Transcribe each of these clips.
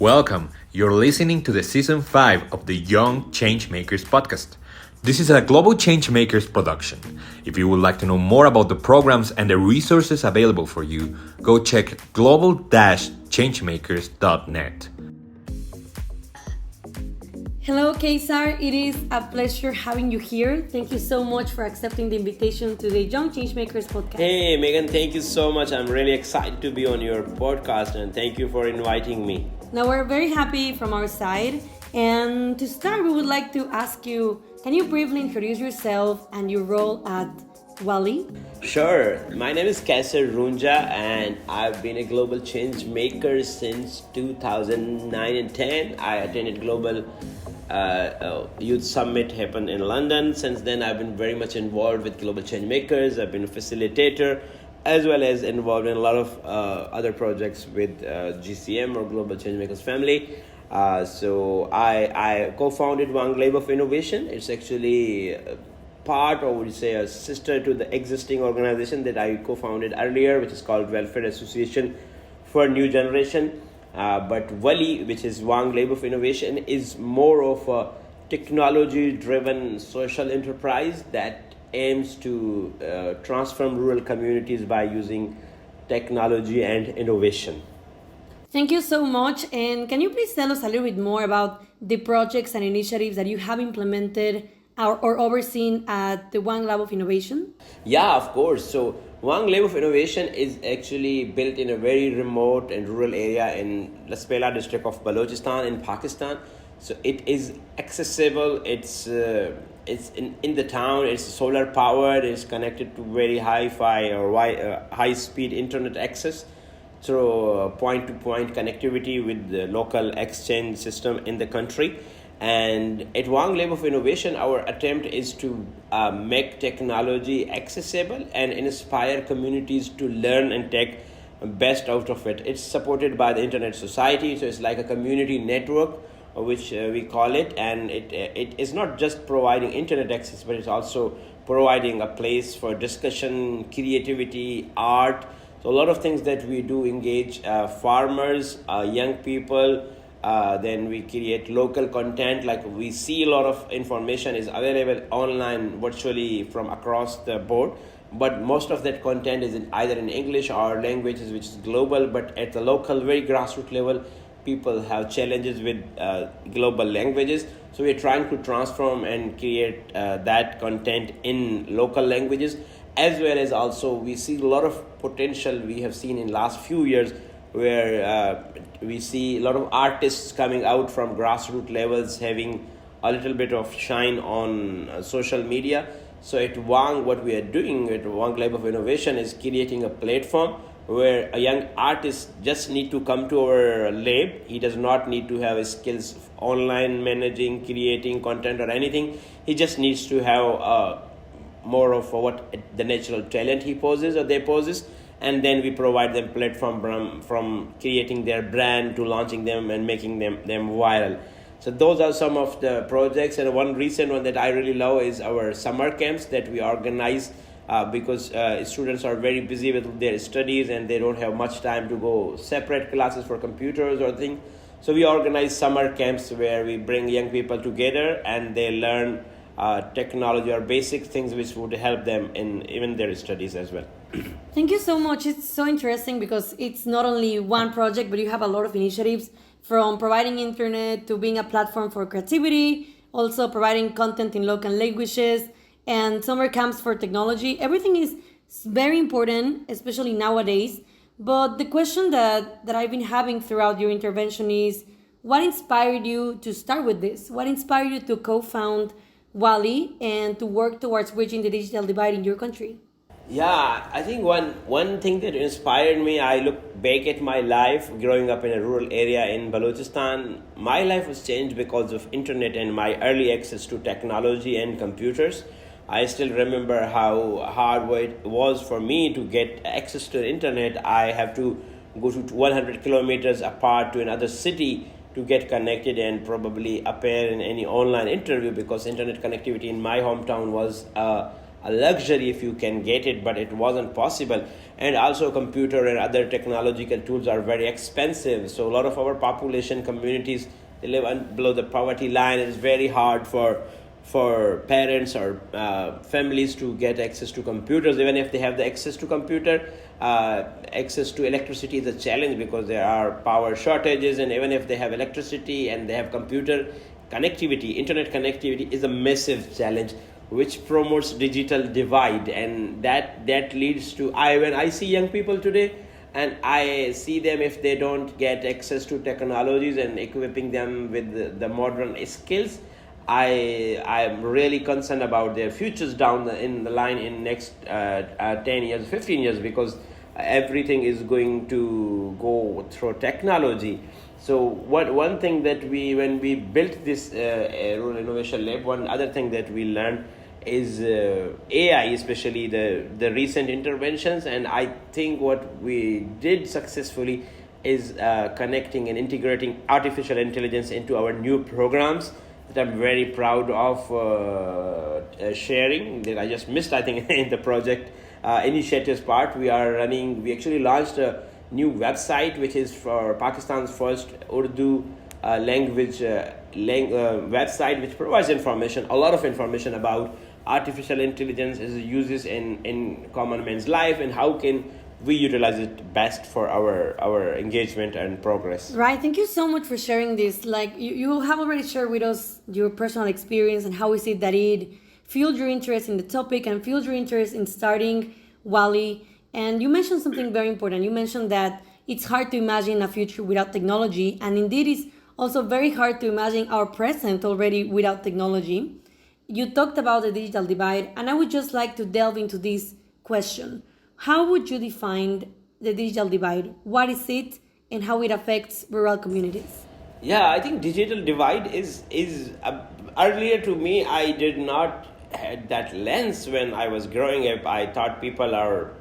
Welcome. You're listening to the season 5 of the Young Changemakers podcast. This is a Global Changemakers production. If you would like to know more about the programs and the resources available for you, go check global-changemakers.net. Hello, Qaisar. It is a pleasure having you here. Thank you so much for accepting the invitation to the Young Changemakers podcast. Hey, Megan, thank you so much. I'm really excited to be on your podcast and thank you for inviting me. Now, we're very happy from our side. And to start, we would like to ask you, can you briefly introduce yourself and your role at WALI? Sure. My name is Qaisar Roonjha and I've been a global change maker since 2009 and 10. I attended Global Youth Summit happened in London. Since then, I've been very much involved with Global Changemakers. I've been a facilitator as well as involved in a lot of other projects with GCM or Global Changemakers family. So I co-founded WANG Lab of Innovation. It's actually part, or would you say a sister to the existing organization that I co-founded earlier, which is called Welfare Association for New Generation. But WALI, which is WANG Lab of Innovation, is more of a technology-driven social enterprise that aims to transform rural communities by using technology and innovation. Thank you so much. And can you please tell us a little bit more about the projects and initiatives that you have implemented or overseen at the WANG Lab of Innovation? Yeah, of course. So WANG Lab of Innovation is actually built in a very remote and rural area in Laspela district of Balochistan in Pakistan. So it is accessible. It's in the town. It's solar powered. It's connected to very high-fi or high-speed internet access through point-to-point connectivity with the local exchange system in the country. And at WANG Lab of Innovation, our attempt is to make technology accessible and inspire communities to learn and take best out of it. It's supported by the Internet Society, so it's like a community network, which we call it, and it is not just providing internet access, but it's also providing a place for discussion, creativity, art. So a lot of things that we do engage farmers, young people. Then we create local content. Like we see a lot of information is available online virtually from across the board, but most of that content is either in English or languages which is global, but at the local, very grassroots level, people have challenges with global languages. So we're trying to transform and create that content in local languages, as well as also we see a lot of potential we have seen in last few years where we see a lot of artists coming out from grassroots levels having a little bit of shine on social media. So at WANG, what we are doing at WANG Lab of Innovation is creating a platform where a young artist just need to come to our lab. He does not need to have skills online managing, creating content or anything. He just needs to have more of what the natural talent he poses or they poses. And then we provide them platform from creating their brand to launching them and making them viral. So those are some of the projects. And one recent one that I really love is our summer camps that we organize because students are very busy with their studies and they don't have much time to go separate classes for computers or things. So we organize summer camps where we bring young people together and they learn technology or basic things which would help them in even their studies as well. Thank you so much. It's so interesting because it's not only one project, but you have a lot of initiatives from providing internet to being a platform for creativity, also providing content in local languages and summer camps for technology. Everything is very important, especially nowadays. But the question that I've been having throughout your intervention is, what inspired you to start with this? What inspired you to co-found WALI and to work towards bridging the digital divide in your country? Yeah, I think one thing that inspired me, I look back at my life growing up in a rural area in Balochistan. My life was changed because of internet and my early access to technology and computers. I still remember how hard it was for me to get access to the internet. I have to go to 100 kilometers apart to another city to get connected and probably appear in any online interview because internet connectivity in my hometown was a luxury if you can get it, but it wasn't possible. And also computer and other technological tools are very expensive. So a lot of our population communities, they live below the poverty line. It is very hard for parents or families to get access to computers. Even if they have the access to computer, access to electricity is a challenge because there are power shortages. And even if they have electricity and they have computer connectivity, internet connectivity is a massive challenge, which promotes digital divide. And that leads to, when I see young people today, and I see them, if they don't get access to technologies and equipping them with the modern skills, I'm really concerned about their futures down the line in next 10 years, 15 years, because everything is going to go through technology. So one thing that when we built this Rural Innovation Lab, one other thing that we learned is AI, especially the recent interventions. And I think what we did successfully is connecting and integrating artificial intelligence into our new programs that I'm very proud of sharing, that I just missed, I think, in the project initiatives part. We actually launched a new website, which is for Pakistan's first Urdu language website, which provides a lot of information about artificial intelligence, its uses in common man's life, and how can we utilize it best for our engagement and progress. Right. Thank you so much for sharing this. Like you have already shared with us your personal experience and how is it that it fueled your interest in the topic and fueled your interest in starting WALI. And you mentioned something very important. You mentioned that it's hard to imagine a future without technology. And indeed, it's also very hard to imagine our present already without technology. You talked about the digital divide, and I would just like to delve into this question. How would you define the digital divide? What is it and how it affects rural communities? Yeah, I think digital divide is earlier to me, I did not had that lens when I was growing up. I thought people are,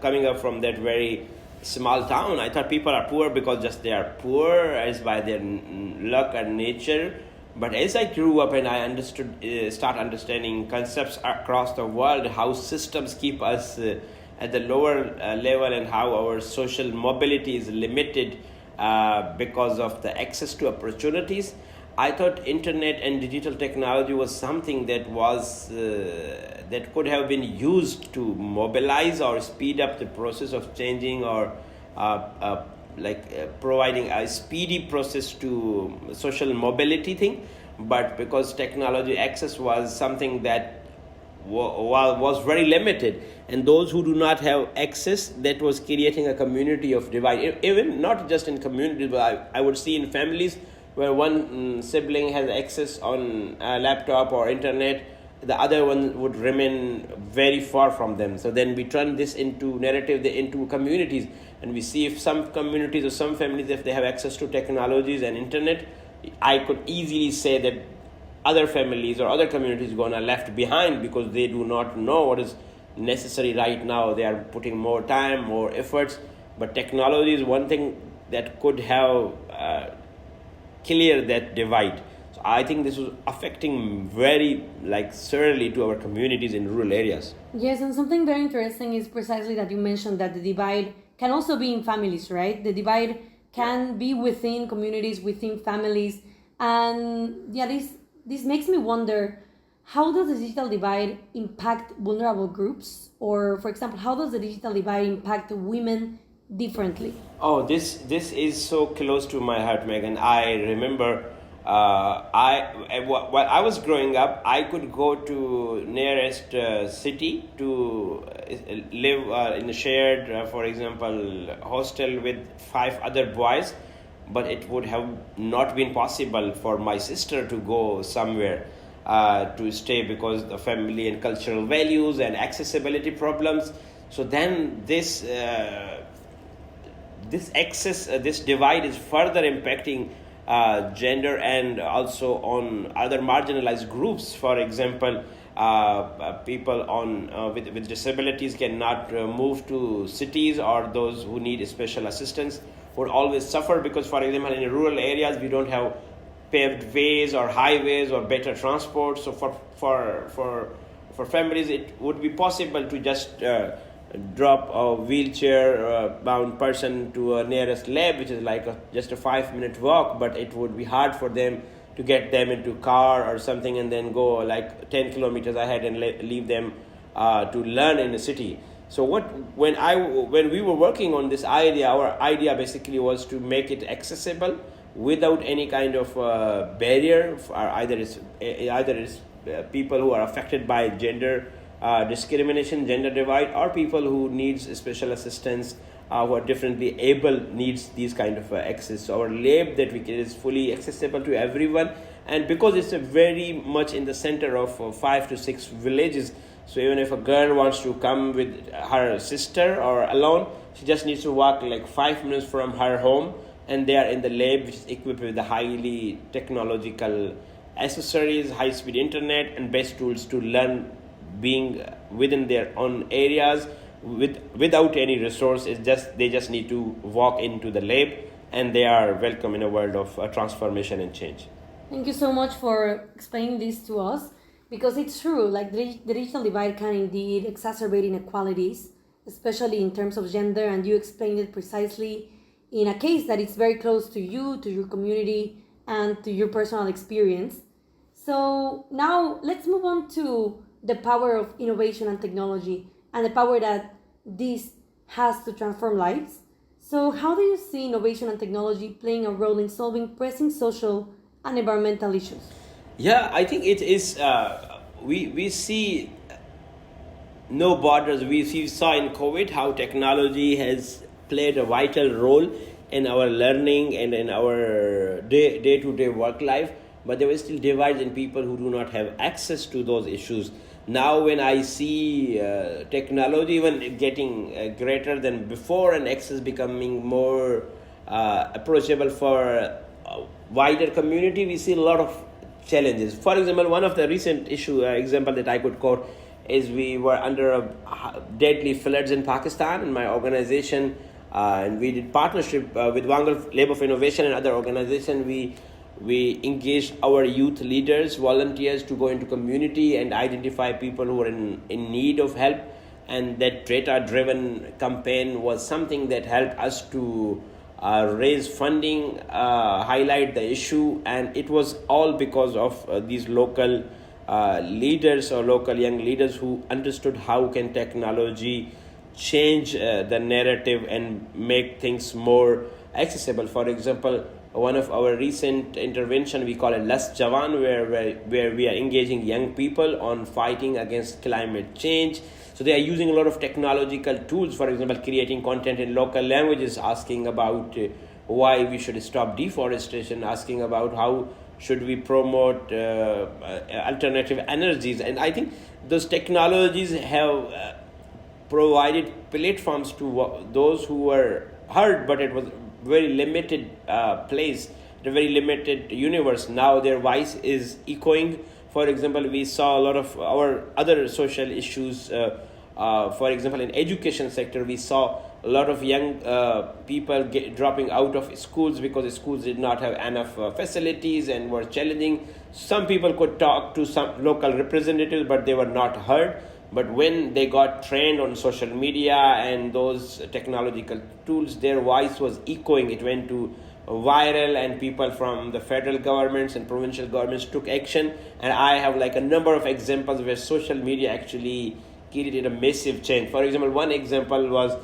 coming up from that very small town. I thought people are poor because just they are poor as by their luck and nature. But as I grew up and I start understanding concepts across the world, how systems keep us at the lower level and how our social mobility is limited because of the access to opportunities, I thought internet and digital technology was something that that could have been used to mobilize or speed up the process of changing or providing a speedy process to social mobility thing. But because technology access was something that was very limited, and those who do not have access, that was creating a community of divide. Even not just in communities, but I would see in families where one sibling has access on a laptop or internet, the other one would remain very far from them. So then we turn this into narrative, into communities, and we see if some communities or some families, if they have access to technologies and internet, I could easily say that other families or other communities gonna left behind because they do not know what is necessary right now. They are putting more time, more efforts, but technology is one thing that could have clear that divide. So I think this was affecting very severely to our communities in rural areas. Yes, and something very interesting is precisely that you mentioned that the divide can also be in families, right? The divide can be within communities, within families. And yeah, this makes me wonder, how does the digital divide impact vulnerable groups? Or for example, how does the digital divide impact women differently? Oh, this is so close to my heart, Megan. I remember while I was growing up, I could go to nearest city to live in a shared, for example, hostel with 5 other boys, but it would have not been possible for my sister to go somewhere to stay because of the family and cultural values and accessibility problems. So then this divide is further impacting gender and also on other marginalized groups. For example, people with disabilities cannot move to cities, or those who need special assistance would always suffer because, for example, in rural areas we don't have paved ways or highways or better transport. So for families, it would be possible to just drop a wheelchair bound person to a nearest lab, which is like just a 5-minute walk, but it would be hard for them to get them into car or something and then go like 10 kilometers ahead and leave them to learn in the city. So when we were working on this idea, our idea basically was to make it accessible without any kind of barrier for either it's people who are affected by gender discrimination, gender divide, or people who needs special assistance, who are differently able, needs these kind of access. So our lab that we get is fully accessible to everyone, and because it's a very much in the center of 5 to 6 villages, so even if a girl wants to come with her sister or alone, she just needs to walk like 5 minutes from her home, and they are in the lab, which is equipped with the highly technological accessories, high-speed internet, and best tools to learn, being within their own areas without any resources. They just need to walk into the lab, and they are welcome in a world of transformation and change. Thank you so much for explaining this to us, because it's true, like the digital divide can indeed exacerbate inequalities, especially in terms of gender, and you explained it precisely in a case that is very close to you, to your community, and to your personal experience. So now let's move on to the power of innovation and technology and the power that this has to transform lives. So how do you see innovation and technology playing a role in solving pressing social and environmental issues? Yeah, I think it is. We see no borders. We saw in COVID how technology has played a vital role in our learning and in our day-to-day work life, but there were still divides in people who do not have access to those issues. Now when I see technology even getting greater than before and access becoming more approachable for a wider community, we see a lot of challenges. For example, one of the recent example that I could quote is we were under a deadly floods in Pakistan, and my organization and we did partnership with WANG Lab of Innovation and other organizations. We engaged our youth leaders, volunteers to go into community and identify people who are in need of help. And that data-driven campaign was something that helped us to raise funding, highlight the issue. And it was all because of these local leaders or local young leaders who understood how can technology change the narrative and make things more accessible. For example, one of our recent intervention, we call it Las Jawan, where we are engaging young people on fighting against climate change. So they are using a lot of technological tools, for example, creating content in local languages, asking about why we should stop deforestation, asking about how should we promote alternative energies. And I think those technologies have provided platforms to those who were heard, but it was very limited place, a very limited universe. Now their voice is echoing. For example, we saw a lot of our other social issues. For example, in education sector, we saw a lot of young people dropping out of schools because the schools did not have enough facilities and were challenging. Some people could talk to some local representatives, but they were not heard. But when they got trained on social media and those technological tools, their voice was echoing. It went to viral, and people from the federal governments and provincial governments took action. And I have like a number of examples where social media actually created a massive change. For example, one example was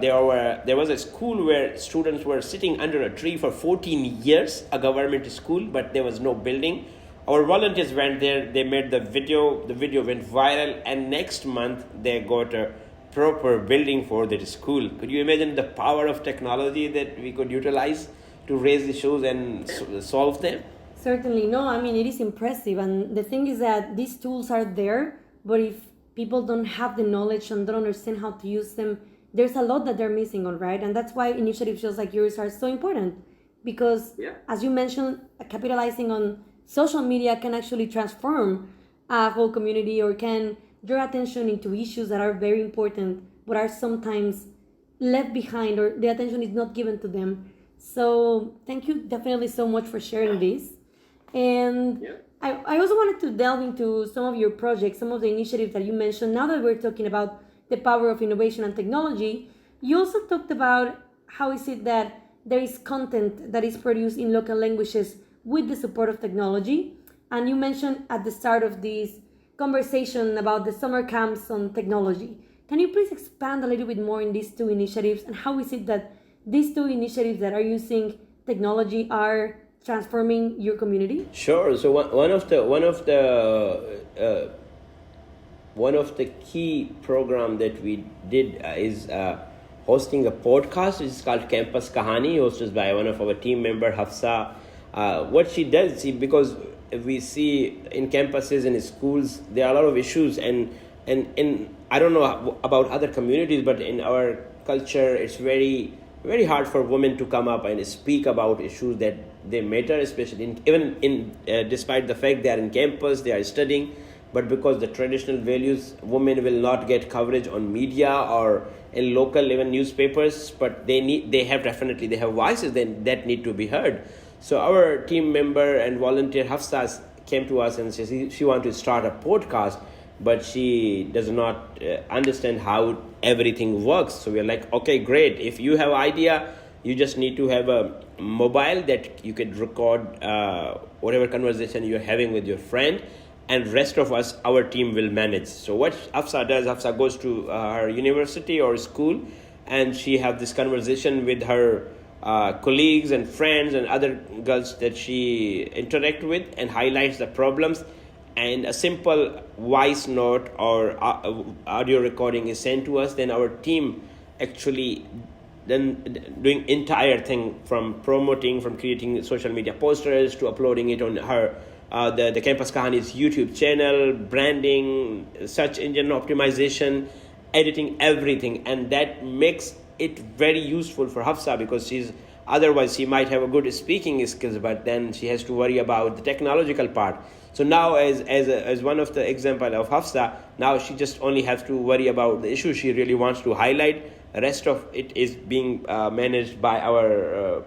there was a school where students were sitting under a tree for 14 years, a government school, but there was no building. Our volunteers went there, they made the video went viral, and next month they got a proper building for their school. Could you imagine the power of technology that we could utilize to raise issues and solve them? Certainly. No, I mean, it is impressive. And the thing is that these tools are there, but if people don't have the knowledge and don't understand how to use them, there's a lot that they're missing on, right? And that's why initiatives just like yours are so important. Because, as you mentioned, capitalizing on social media can actually transform a whole community, or can draw attention into issues that are very important but are sometimes left behind, or the attention is not given to them. So thank you definitely so much for sharing this. And I also wanted to delve into some of your projects, some of the initiatives that you mentioned. Now that we're talking about the power of innovation and technology, you also talked about how is it that there is content that is produced in local languages with the support of technology. And you mentioned at the start of this conversation about the summer camps on technology. Can you please expand a little bit more in these two initiatives, and how is it that these two initiatives that are using technology are transforming your community? Sure. So one of the key program that we did is hosting a podcast. It's called Campus Kahani, hosted by one of our team member Hafsa. What she does, because we see in campuses and in schools there are a lot of issues, and I don't know about other communities, but in our culture it's very hard for women to come up and speak about issues that they matter, especially despite the fact they are in campus, they are studying, but because the traditional values, women will not get coverage on media or in local even newspapers, but they have voices that need to be heard. So our team member and volunteer Hafsa came to us and said she wanted to start a podcast, but she does not understand how everything works. So we're like, okay, great. If you have idea, you just need to have a mobile that you could record whatever conversation you're having with your friend, and rest of us, our team will manage. So what Hafsa does, Hafsa goes to her university or school, and she have this conversation with her colleagues and friends and other girls that she interact with, and highlights the problems, and a simple voice note or audio recording is sent to us. Then our team actually then doing entire thing, from promoting, from creating social media posters to uploading it on her the Campus Kahani's YouTube channel, branding, search engine optimization, editing, everything. And that makes it very useful for Hafsa, because otherwise she might have a good speaking skills, but then she has to worry about the technological part. So now as one of the example of Hafsa, now she just only has to worry about the issue she really wants to highlight. The rest of it is being managed by our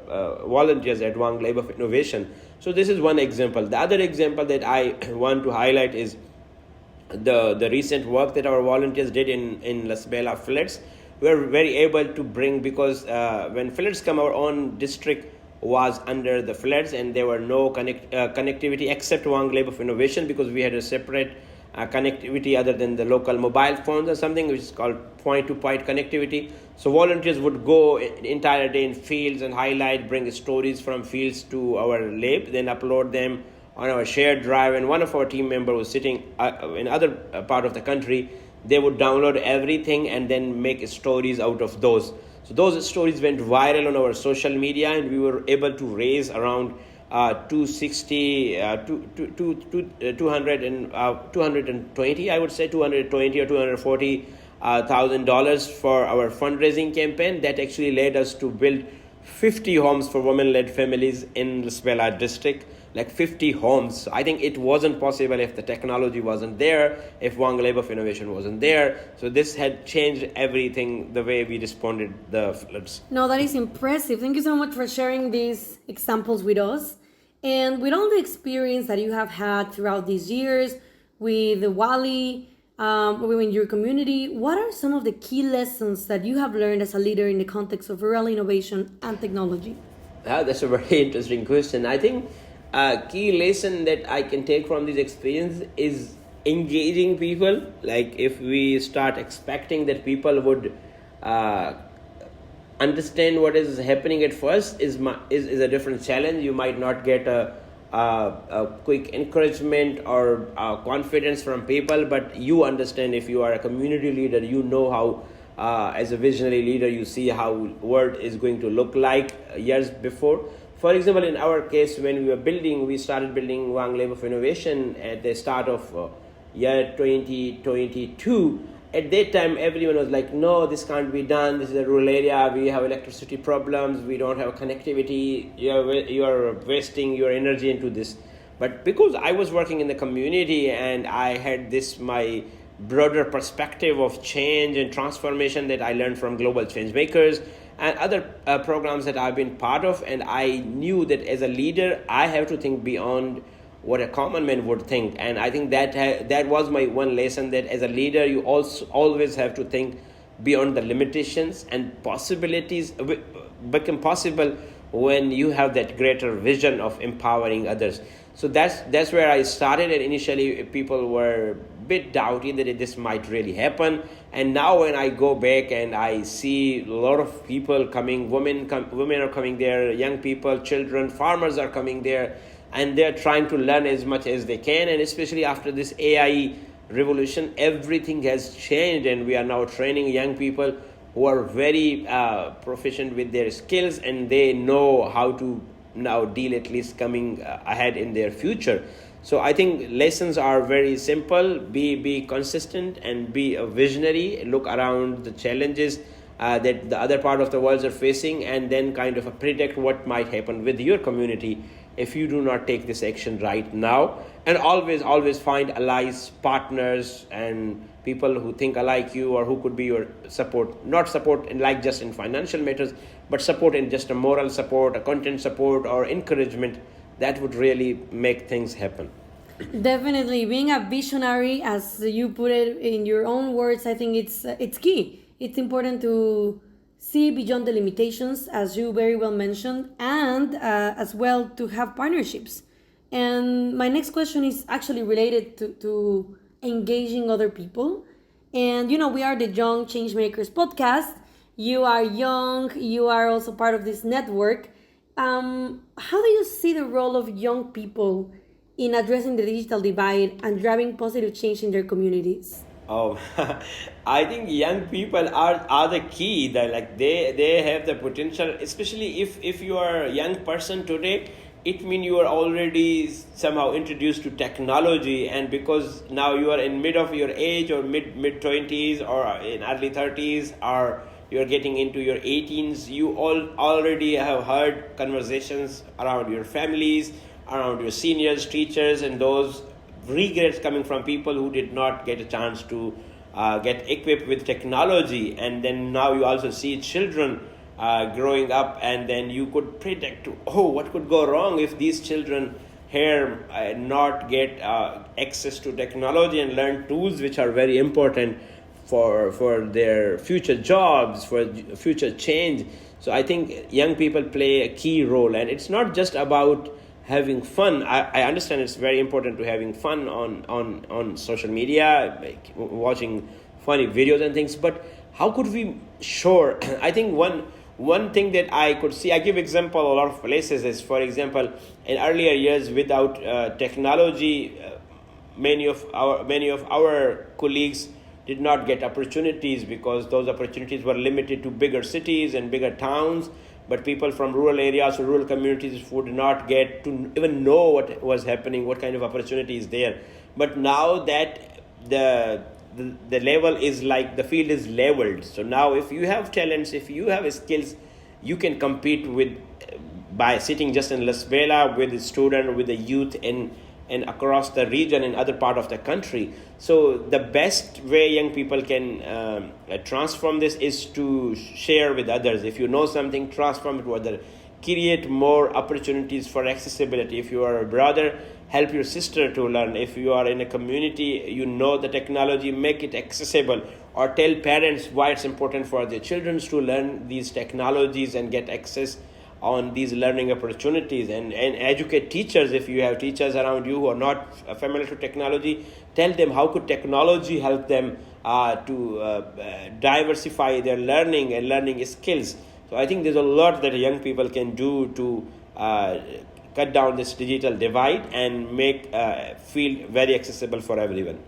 volunteers at WANG Lab of Innovation. So this is one example. The other example that I want to highlight is the recent work that our volunteers did in Las Bela floods. We were very able to bring, because when floods come, our own district was under the floods, and there were no connectivity except WANG Lab of Innovation, because we had a separate connectivity other than the local mobile phones or something, which is called point-to-point connectivity. So volunteers would go the entire day in fields and highlight, bring stories from fields to our lab, then upload them on our shared drive. And one of our team members was sitting in other part of the country. They would download everything and then make stories out of those. So those stories went viral on our social media, and we were able to raise around 220, I would say 220 or $240,000 for our fundraising campaign. That actually led us to build 50 homes for women-led families in Las Bela district, like 50 homes. So I think it wasn't possible if the technology wasn't there, if WANG Lab of Innovation wasn't there. So this had changed everything, the way we responded the floods. No, that is impressive. Thank you so much for sharing these examples with us. And with all the experience that you have had throughout these years with the WALI, in your community, what are some of the key lessons that you have learned as a leader in the context of rural innovation and technology? That's a very interesting question. I think a key lesson that I can take from this experience is engaging people. Like, if we start expecting that people would understand what is happening at first, is a different challenge. You might not get a quick encouragement or confidence from people, but you understand. If you are a community leader, you know how as a visionary leader, you see how world is going to look like years before. For example, in our case, when we started building WANG Lab of Innovation at the start of year 2022. At that time, everyone was like, no, this can't be done. This is a rural area. We have electricity problems. We don't have connectivity. You are wasting your energy into this. But because I was working in the community and I had my broader perspective of change and transformation that I learned from Global Changemakers and other programs that I've been part of, and I knew that as a leader, I have to think beyond what a common man would think. And I think that was my one lesson, that as a leader you also always have to think beyond the limitations, and possibilities become possible when you have that greater vision of empowering others. So that's where I started, and initially people were a bit doubting that this might really happen. And now when I go back and I see a lot of people coming, women are coming there, young people, children, farmers are coming there, and they're trying to learn as much as they can. And especially after this AI revolution, everything has changed, and we are now training young people who are very proficient with their skills, and they know how to now deal, at least coming ahead in their future. So I think lessons are very simple: be consistent and be a visionary. Look around the challenges that the other part of the world are facing, and then kind of predict what might happen with your community if you do not take this action right now. And always find allies, partners, and people who think alike you, or who could be your support. Not support in like just in financial matters, but support in just a moral support, a content support, or encouragement. That would really make things happen. Definitely, being a visionary, as you put it in your own words, I think it's key. It's important to see beyond the limitations, as you very well mentioned, and as well to have partnerships. And my next question is actually related to engaging other people. And we are the Young Changemakers podcast. You are young, you are also part of this network. How do you see the role of young people in addressing the digital divide and driving positive change in their communities? Oh, I think young people are the key. That like they have the potential, especially if you are a young person today. It means you are already somehow introduced to technology, and because now you are in mid of your age, or mid 20s, or in early 30s, or you are getting into your 18s, you already have heard conversations around your families, around your seniors, teachers, and those regrets coming from people who did not get a chance to get equipped with technology. And then now you also see children growing up, and then you could predict, what could go wrong if these children here not get access to technology and learn tools which are very important for their future jobs, for future change. So I think young people play a key role, and it's not just about having fun. I understand it's very important to having fun on social media, like watching funny videos and things, but how could we I think one thing that I could see, I give example a lot of places, is, for example, in earlier years without technology, many of our colleagues did not get opportunities, because those opportunities were limited to bigger cities and bigger towns. But people from rural areas or rural communities would not get to even know what was happening, what kind of opportunities there. But now that the level is like, the field is leveled. So now if you have talents, if you have skills, you can compete by sitting just in Las Vegas with the student or with the youth and across the region and other part of the country. So the best way young people can transform this is to share with others. If you know something, transform it to others. Create more opportunities for accessibility. If you are a brother, help your sister to learn. If you are in a community, you know the technology, make it accessible, or tell parents why it's important for their children to learn these technologies and get access on these learning opportunities, and educate teachers. If you have teachers around you who are not familiar to technology, tell them how could technology help them to diversify their learning and learning skills. So I think there's a lot that young people can do to cut down this digital divide and make field very accessible for everyone.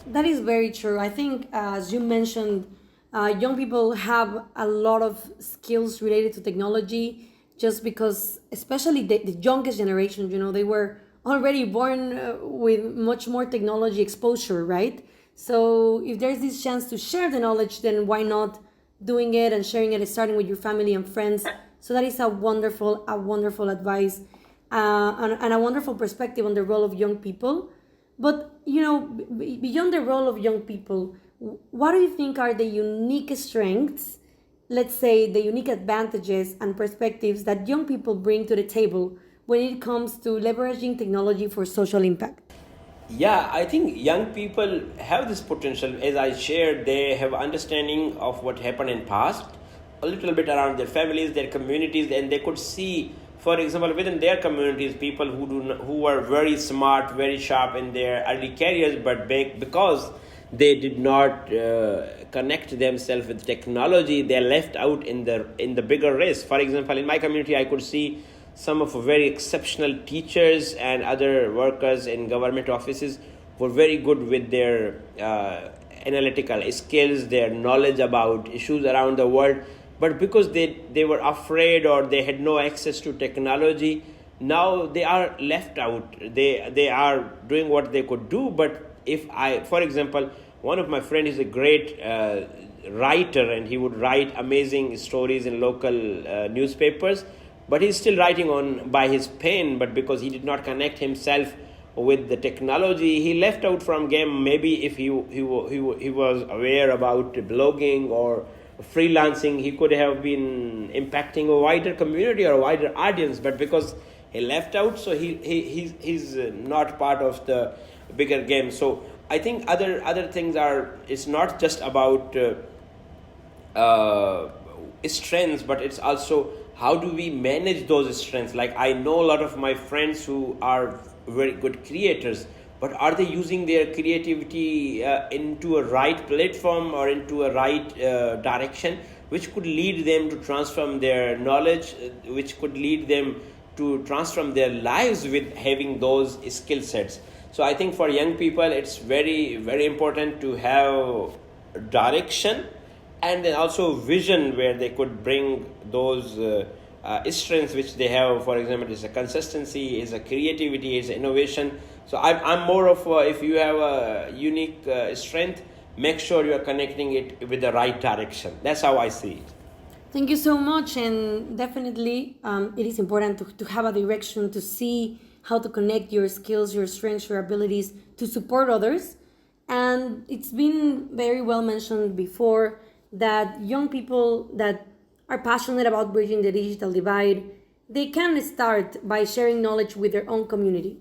That is very true. I think, as you mentioned, young people have a lot of skills related to technology, just because, especially the youngest generation, they were already born with much more technology exposure, right? So if there's this chance to share the knowledge, then why not doing it and sharing it, starting with your family and friends? So that is a wonderful advice, and a wonderful perspective on the role of young people. But, beyond the role of young people, what do you think are the unique strengths, let's say the unique advantages and perspectives that young people bring to the table when it comes to leveraging technology for social impact? Yeah, I think young people have this potential. As I shared, they have understanding of what happened in past, a little bit around their families, their communities, and they could see, for example, within their communities, people who were very smart, very sharp in their early careers, but because they did not connect themselves with technology, they left out in the bigger race. For example, in my community, I could see some of very exceptional teachers and other workers in government offices were very good with their analytical skills, their knowledge about issues around the world. But because they were afraid or they had no access to technology, now they are left out. They are doing what they could do. But for example, one of my friends is a great writer, and he would write amazing stories in local newspapers, but he's still writing by his pen. But because he did not connect himself with the technology, he left out from game. Maybe if he was aware about blogging or freelancing, he could have been impacting a wider community or a wider audience. But because he left out, so he's not part of the bigger game. So I think other things are, it's not just about strengths, but it's also how do we manage those strengths. Like, I know a lot of my friends who are very good creators, but are they using their creativity into a right platform or into a right direction, which could lead them to transform their knowledge, which could lead them to transform their lives with having those skill sets. So I think for young people, it's very, very important to have direction and then also vision, where they could bring those strengths which they have. For example, it's a consistency, it's a creativity, it's innovation. So I'm more of if you have a unique strength, make sure you are connecting it with the right direction. That's how I see it. Thank you so much, and definitely it is important to have a direction, to see how to connect your skills, your strengths, your abilities to support others. And it's been very well mentioned before that young people that are passionate about bridging the digital divide, they can start by sharing knowledge with their own community.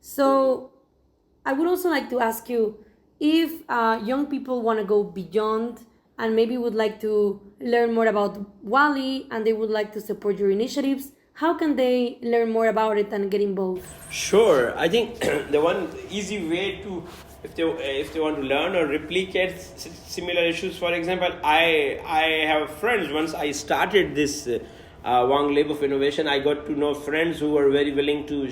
So I would also like to ask you, if young people want to go beyond and maybe would like to learn more about WALI and they would like to support your initiatives, how can they learn more about it and get involved? Sure. I think the one easy way to, if they want to learn or replicate similar issues, for example, I have friends. Once I started this WANG Lab of Innovation, I got to know friends who were very willing to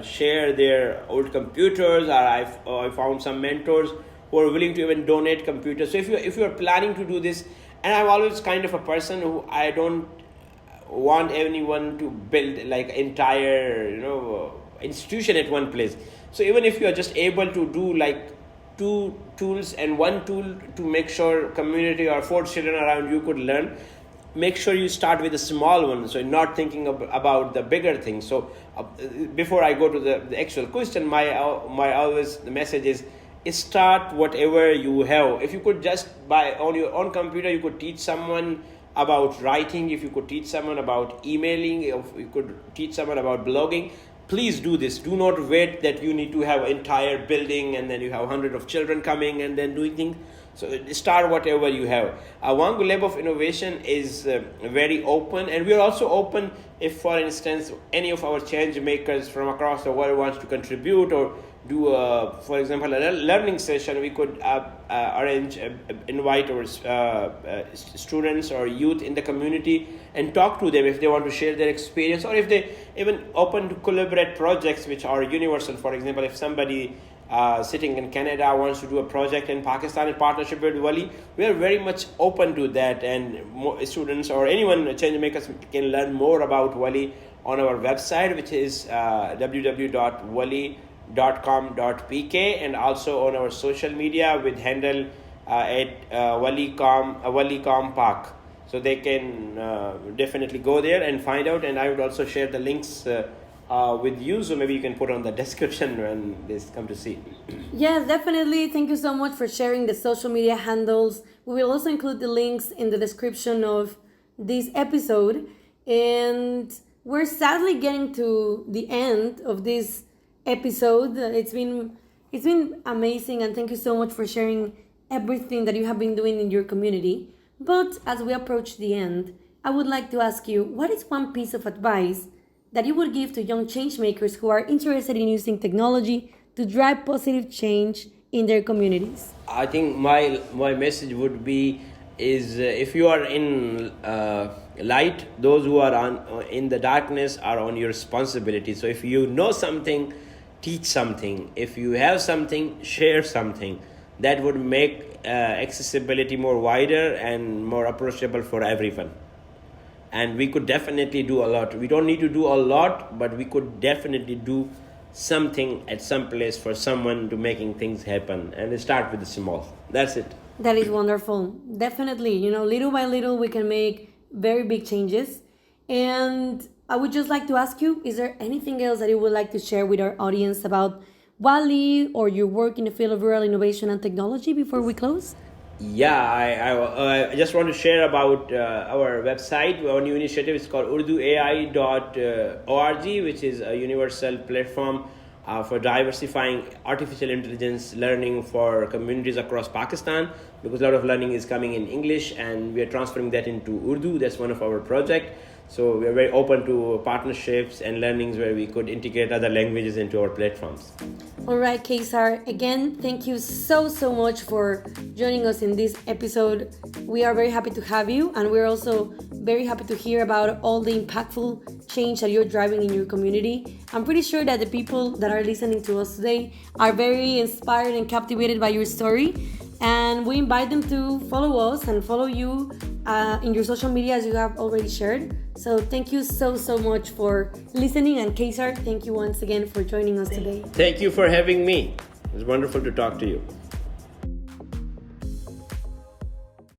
share their old computers, or I found some mentors who are willing to even donate computers. So if you are planning to do this, and I'm always kind of a person who I don't want anyone to build like entire institution at one place. So even if you are just able to do like 2 tools and 1 tool to make sure community or 4 children around you could learn, make sure you start with a small one, so not thinking about the bigger things. So before I go to the actual question, my always the message is start whatever you have. If you could just on your own computer, you could teach someone about writing, if you could teach someone about emailing, if you could teach someone about blogging, please do this. Do not wait that you need to have an entire building and then you have hundreds of children coming and then doing things. So start whatever you have. WANG Lab of Innovation is very open, and we are also open if, for instance, any of our change makers from across the world wants to contribute or do, for example, a learning session. We could invite our students or youth in the community and talk to them if they want to share their experience, or if they even open to collaborate projects which are universal. For example, if somebody sitting in Canada wants to do a project in Pakistan in partnership with WALI, we are very much open to that, and more students or anyone, Changemakers, can learn more about WALI on our website, which is www.wali.com.pk, and also on our social media with handle at WaliCom Park. So they can definitely go there and find out, and I would also share the links with you, so maybe you can put on the description when they come to see. Yes, definitely. Thank you so much for sharing the social media handles. We will also include the links in the description of this episode. And we're sadly getting to the end of this episode. It's been amazing, and thank you so much for sharing everything that you have been doing in your community. But as we approach the end, I would like to ask you, what is one piece of advice that you would give to young change makers who are interested in using technology to drive positive change in their communities? I think my message would be is if you are in light, those who are in the darkness are on your responsibility. So if you know something, teach something. If you have something, share something. That would make accessibility more wider and more approachable for everyone. And we could definitely do a lot. We don't need to do a lot, but we could definitely do something at some place for someone to making things happen, and start with the small. That's it. That is wonderful. Definitely, little by little, we can make very big changes. And I would just like to ask you, is there anything else that you would like to share with our audience about WALI or your work in the field of rural innovation and technology before we close? Yeah, I just want to share about our website. Our new initiative is called Urdu Ai.org, which is a universal platform for diversifying artificial intelligence learning for communities across Pakistan, because a lot of learning is coming in English and we are transferring that into Urdu. That's one of our projects. So we are very open to partnerships and learnings where we could integrate other languages into our platforms. All right, Qaisar, again, thank you so much for joining us in this episode. We are very happy to have you, and we're also very happy to hear about all the impactful change that you're driving in your community. I'm pretty sure that the people that are listening to us today are very inspired and captivated by your story, and we invite them to follow us and follow you in your social media, as you have already shared. So thank you so much for listening, and Qaisar, thank you once again for joining us today. Thank you for having me. It was wonderful to talk to you.